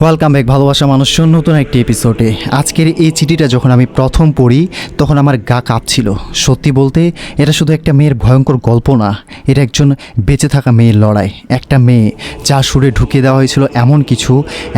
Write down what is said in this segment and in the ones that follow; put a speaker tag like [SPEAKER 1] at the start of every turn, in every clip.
[SPEAKER 1] Welcome back ভালোবাসা মানুষজন নতুন একটি এপিসোডে। আজকের এই চিঠিটা যখন আমি প্রথম পড়ি তখন আমার গা কাঁপছিল। সত্যি বলতে এটা শুধু একটা মেয়ের ভয়ঙ্কর গল্প না, এটা একজন বেঁচে থাকা মেয়ের লড়াই। একটা মেয়ে যা সুরে ঢুকিয়ে দেওয়া হয়েছিল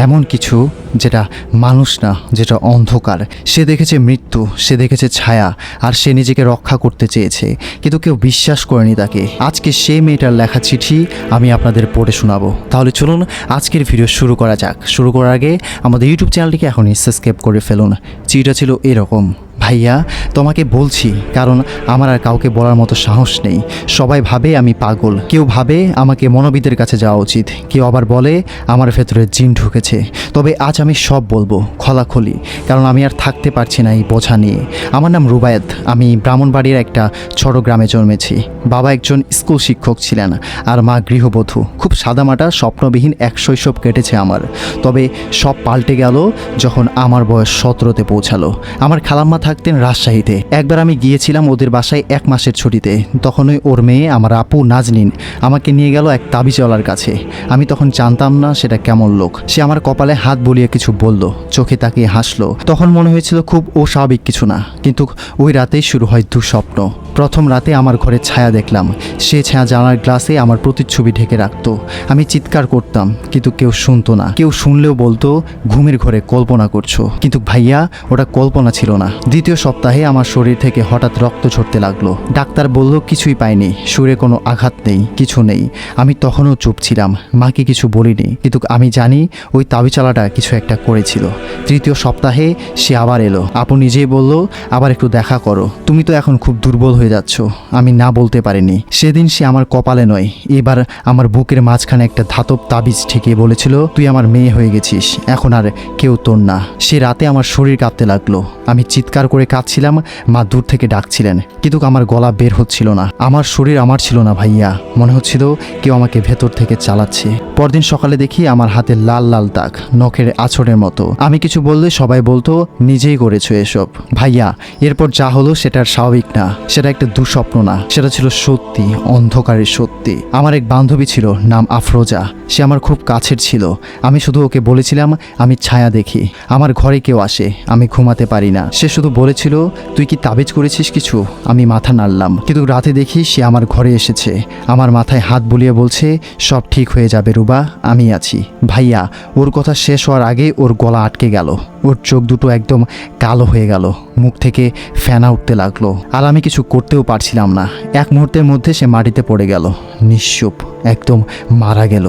[SPEAKER 1] এমন কিছু যেটা মানুষ না, যেটা অন্ধকার। সে দেখেছে মৃত্যু, সে দেখেছে ছায়া, আর সে নিজেকে রক্ষা করতে চেয়েছে, কিন্তু কেউ বিশ্বাস করেনি তাকে। আজকে সেই মেয়েটার লেখা চিঠি আমি আপনাদের পড়ে শোনাবো। তাহলে চলুন আজকের ভিডিও শুরু করা যাক। শুরু করার আগে আমাদের ইউটিউব চ্যানেলটিকে এখনই সাবস্ক্রাইব করে ফেলুন। চিঠিটা ছিল এরকম: ভাইয়া, তোমাকে বলছি কারণ আমার আর কাউকে বলার মতো সাহস নেই। সবাই ভাবে আমি পাগল, কেউ ভাবে আমাকে মনোবিদের কাছে যাওয়া উচিত, কেউ আবার বলে আমার ভেতরে জিন ঢুকেছে। তবে আজ আমি সব বলবো খোলাখুলি, কারণ আমি আর থাকতে পারছি না এই বোঝা নিয়ে। আমার নাম রুবায়েত, আমি ব্রাহ্মণবাড়ির একটা ছোট গ্রামে জন্মেছি। বাবা একজন স্কুল শিক্ষক ছিলেন আর মা গৃহবধূ। খুব সাদামাটা স্বপ্নবিহীন এক শৈশব কেটেছে আমার। তবে সব পাল্টে গেল যখন আমার বয়স 17-তে পৌঁছালো। আমার খালাম্মা থাকতেন রাজশাহীতে। একবার আমি গিয়েছিলাম ওদের বাসায় 1 মাসের ছুটিতে। তখনই ওর মেয়ে আমার আপু নাজনীন আমাকে নিয়ে গেল এক তাবিজওয়ালার কাছে। আমি তখন জানতাম না সেটা কেমন লোক। সে আমার কপালে হাত বুলিয়ে কিছু বলল, চোখে তাকিয়ে হাসলো। তখন মনে হয়েছিল খুব অস্বাভাবিক কিছু না, কিন্তু ওই রাতেই শুরু হয় দুঃস্বপ্ন। প্রথম রাতে আমার ঘরে ছায়া দেখলাম। সে ছায়া জানালার গ্লাসে আমার প্রতিচ্ছবি ঢেকে রাখতো। আমি চিৎকার করতাম, কিন্তু কেউ শুনতো না। কেউ শুনলেও বলতো ঘুমের ঘরে কল্পনা করছো। কিন্তু ভাইয়া, ওটা কল্পনা ছিল না। দ্বিতীয় সপ্তাহে আমার শরীর থেকে হঠাৎ রক্ত ঝরতে লাগলো। ডাক্তার বলল কিছুই পাইনি, সুরে কোনো আঘাত নেই, কিছু নেই। আমি তখনও চুপ ছিলাম, মাকে কিছু বলিনি, কিন্তু আমি জানি ওই তাবিজওয়ালাটা কিছু একটা করেছিল। তৃতীয় সপ্তাহে সে আবার এলো। আপু নিজেই বলল, আবার একটু দেখা করো, তুমি তো এখন খুব দুর্বল হয়ে যাচ্ছ। আমি না বলতে পারিনি। সেদিন সে আমার কপালে নয়, এবার আমার বুকের মাঝখানে একটা ধাতব তাবিজ ঠেকিয়ে বলেছিল, তুই আমার মেয়ে হয়ে গেছিস, এখন আর কেউ তোর না। সে রাতে আমার শরীর কাঁপতে লাগলো। আমি চিৎকার করে কাঁদছিলাম, মা দূর থেকে ডাকছিলেন, কিন্তু আমার গলা বের হচ্ছিল না। আমার শরীর আমার ছিল না ভাইয়া, মনে হচ্ছিল কেউ আমাকে ভেতর থেকে চালাচ্ছে। পরদিন সকালে দেখি আমার হাতে লাল লাল দাগ, নখের আঁচড়ের মতো। আমি কিছু বললে সবাই বলতো নিজেই করেছো এসব। ভাইয়া, এরপর যা হলো সেটা আর স্বাভাবিক না, সেটা একটা দুঃস্বপ্ন না, সেটা ছিল সত্যি, অন্ধকারের সত্যি। আমার এক বান্ধবী ছিল, নাম আফরোজা। সে আমার খুব কাছের ছিল। আমি শুধু ওকে বলেছিলাম আমি ছায়া দেখি, আমার ঘরে কেউ আসে, আমি ঘুমাতে পারি না। সে শুধু বলেছিল, তুই কি তাবিজ করেছিস কিছু? আমি মাথা নাড়লাম, কিন্তু রাতে দেখি সে আমার ঘরে এসেছে। আমার মাথায় হাত বুলিয়ে বলছে, সব ঠিক হয়ে যাবে রুবা, আমি আছি। ভাইয়া, ওর কথা শেষ হওয়ার আগে ওর গলা আটকে গেল। ওর চোখ দুটো একদম কালো হয়ে গেল, মুখ থেকে ফেনা উঠতে লাগলো, আর আমি কিছু করতেও পারছিলাম না। এক মুহূর্তের মধ্যে সে মাটিতে পড়ে গেল, নিশ্চুপ, একদম মারা গেল।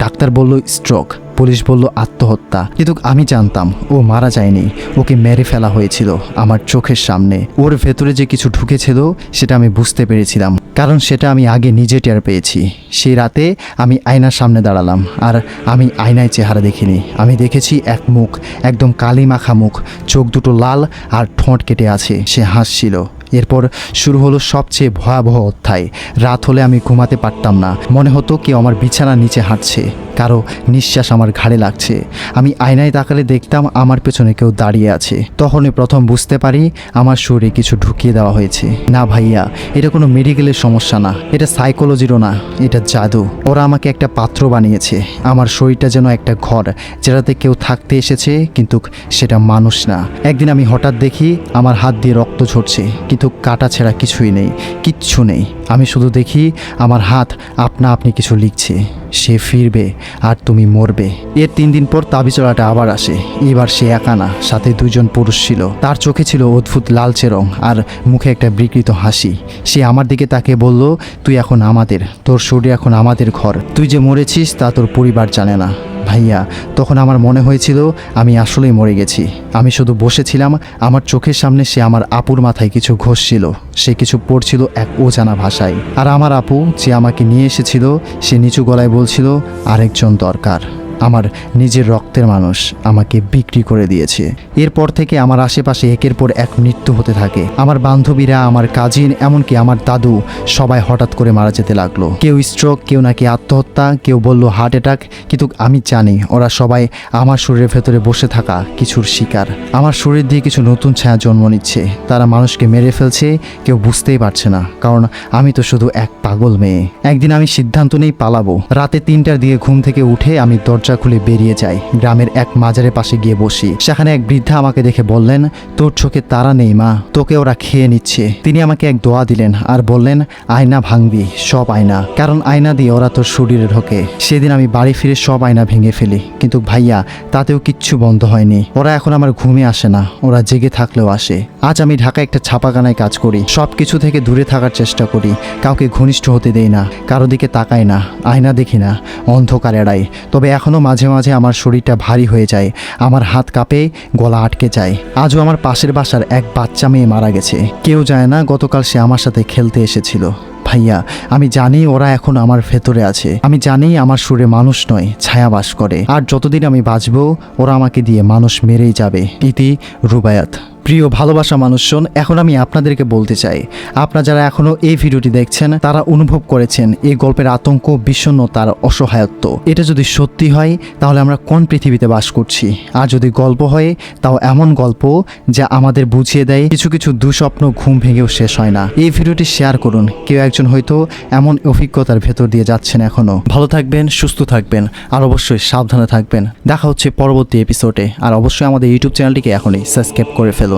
[SPEAKER 1] ডাক্তার বলল স্ট্রোক, পুলিশ বলল আত্মহত্যা, কিন্তু আমি জানতাম ও মারা যায়নি, ওকে মেরে ফেলা হয়েছিল আমার চোখের সামনে। ওর ভেতরে যে কিছু ঢুকেছিল সেটা আমি বুঝতে পেরেছিলাম, কারণ সেটা আমি আগে নিজে টের পেয়েছি। সেই রাতে আমি আয়নার সামনে দাঁড়ালাম, আর আমি আয়নায় চেহারা দেখিনি। আমি দেখেছি এক মুখ, একদম কালি মাখা মুখ, চোখ দুটো লাল আর ঠোঁট কেটে আছে। সে হাসছিল। এরপর শুরু হলো সবচেয়ে ভয়াবহ অধ্যায়। রাত হলে আমি ঘুমাতে পারতাম না, মনে হতো কেউ আমার বিছানার নিচে হাঁটছে, কারো নিঃশ্বাস আমার ঘাড়ে লাগছে। আমি আয়নায় তাকালে দেখতাম আমার পেছনে কেউ দাঁড়িয়ে আছে। তখনই প্রথম বুঝতে পারি আমার শরীরে কিছু ঢুকিয়ে দেওয়া হয়েছে। না ভাইয়া, এটা কোনো মেডিকেলের সমস্যা না, এটা সাইকোলজিরও না, এটা জাদু। ওরা আমাকে একটা পাত্র বানিয়েছে। আমার শরীরটা যেন একটা ঘর, যেটাতে কেউ থাকতে এসেছে, কিন্তু সেটা মানুষ না। একদিন আমি হঠাৎ দেখি আমার হাত দিয়ে রক্ত ঝরছে, কিন্তু কাটা ছেঁড়া কিছুই নেই, কিচ্ছু নেই। আমি শুধু দেখি আমার হাত আপনা আপনি কিছু লিখছে, সে ফিরবে আর তুমি মরবে। এর 3 দিন পর তাবিজওয়ালাটা আবার আসে। এবার সে একা না, সাথে 2 জন পুরুষ ছিল। তার চোখে ছিল অদ্ভুত লালচে রং আর মুখে একটা বিকৃত হাসি। সে আমার দিকে তাকে বলল, তুই এখন আমাদের, তোর শরীর এখন আমাদের ঘর, তুই যে মরেছিস তা তোর পরিবার জানে না। ভাইয়া, তখন আমার মনে হয়েছিল আমি আসলেই মরে গেছি। আমি শুধু বসেছিলাম, আমার চোখের সামনে সে আমার আপুর মাথায় কিছু ঘষছিল, সে কিছু পড়ছিল এক অজানা ভাষায়। আর আমার আপু যে আমাকে নিয়ে এসেছিল, সে নিচু গলায় বলছিল, আরেকজন দরকার। আমার নিজের রক্তের মানুষ আমাকে বিক্রি করে দিয়েছে। এরপর থেকে আমার আশেপাশে একের পর এক মৃত্যু হতে থাকে। আমার বান্ধবীরা, আমার কাজিন, এমনকি আমার দাদু, সবাই হঠাৎ করে মারা যেতে লাগলো। কেউ স্ট্রোক, কেউ নাকি আত্মহত্যা, কেউ বলল হার্ট অ্যাটাক। কিন্তু আমি জানি ওরা সবাই আমার শরীরের ভেতরে বসে থাকা কিছুর শিকার। আমার শরীর দিয়ে কিছু নতুন ছায়া জন্ম নিচ্ছে। তারা মানুষকে মেরে ফেলছে, কেউ বুঝতেই পারছে না, কারণ আমি তো শুধু এক পাগল মেয়ে। একদিন আমি সিদ্ধান্ত নেই পালাবো। রাতে 3টার দিকে ঘুম থেকে উঠে আমি দরজা দরজা খুলে বেরিয়ে যাই, গ্রামের এক মাজারের পাশে গিয়ে বসি। সেখানে এক বৃদ্ধা আমাকে দেখে বললেন, তোর চোখে তারা নেই মা, তোকে ওরা খেয়ে নিচ্ছে। তিনি আমাকে এক দোয়া দিলেন আর বললেন, আয়না ভাঙবি, সব আয়না, কারণ আয়না দিয়ে ওরা তোর শরীরে ঢোকে। সেদিন আমি বাড়ি ফিরে সব আয়না ভেঙে ফেলি, কিন্তু ভাইয়া তাতেও কিচ্ছু বন্ধ হয়নি। ওরা এখন আমার ঘুমে আসে না, ওরা জেগে থাকলেও আসে। আজ আমি ঢাকায় একটা ছাপাখানায় কাজ করি, সব কিছু থেকে দূরে থাকার চেষ্টা করি, কাউকে ঘনিষ্ঠ হতে দেই না, কারো দিকে তাকাই না, আয়না দেখি না, অন্ধকার এড়াই। তবে এখনও মাঝে মাঝে আমার শরীরটা ভারী হয়ে যায়, আমার হাত কাঁপে, গলা আটকে যায়। আজও আমার পাশের বাসার এক বাচ্চা মেয়ে মারা গেছে, কেউ যায় না গতকাল সে আমার সাথে খেলতে এসেছিল। ভাইয়া আমি জানি ওরা এখন আমার ভেতরে আছে, আমি জানি আমার সুরে মানুষ নয়, ছায়া বাস করে। আর যতদিন আমি বাঁচবো ওরা আমাকে দিয়ে মানুষ মেরেই যাবে। ইতি রুবায়াত। প্রিয় ভালোবাসা মানুষজন, এখন আমি আপনাদেরকে বলতে চাই, আপনারা যারা এখনও এই ভিডিওটি দেখছেন তারা অনুভব করেছেন এই গল্পের আতঙ্ক, বিষণ্ণতার, অসহায়ত্ব। এটা যদি সত্যি হয় তাহলে আমরা কোন পৃথিবীতে বাস করছি? আর যদি গল্প হয় তাও এমন গল্প যা আমাদের বুঝিয়ে দেয় কিছু কিছু দুঃস্বপ্ন ঘুম ভেঙেও শেষ হয় না। এই ভিডিওটি শেয়ার করুন, কেউ একজন হয়তো এমন অভিজ্ঞতার ভেতর দিয়ে যাচ্ছেন এখনও। ভালো থাকবেন, সুস্থ থাকবেন, আর অবশ্যই সাবধানে থাকবেন। দেখা হচ্ছে পরবর্তী এপিসোডে। আর অবশ্যই আমাদের ইউটিউব চ্যানেলটিকে এখনই সাবস্ক্রাইব করে ফেলুন।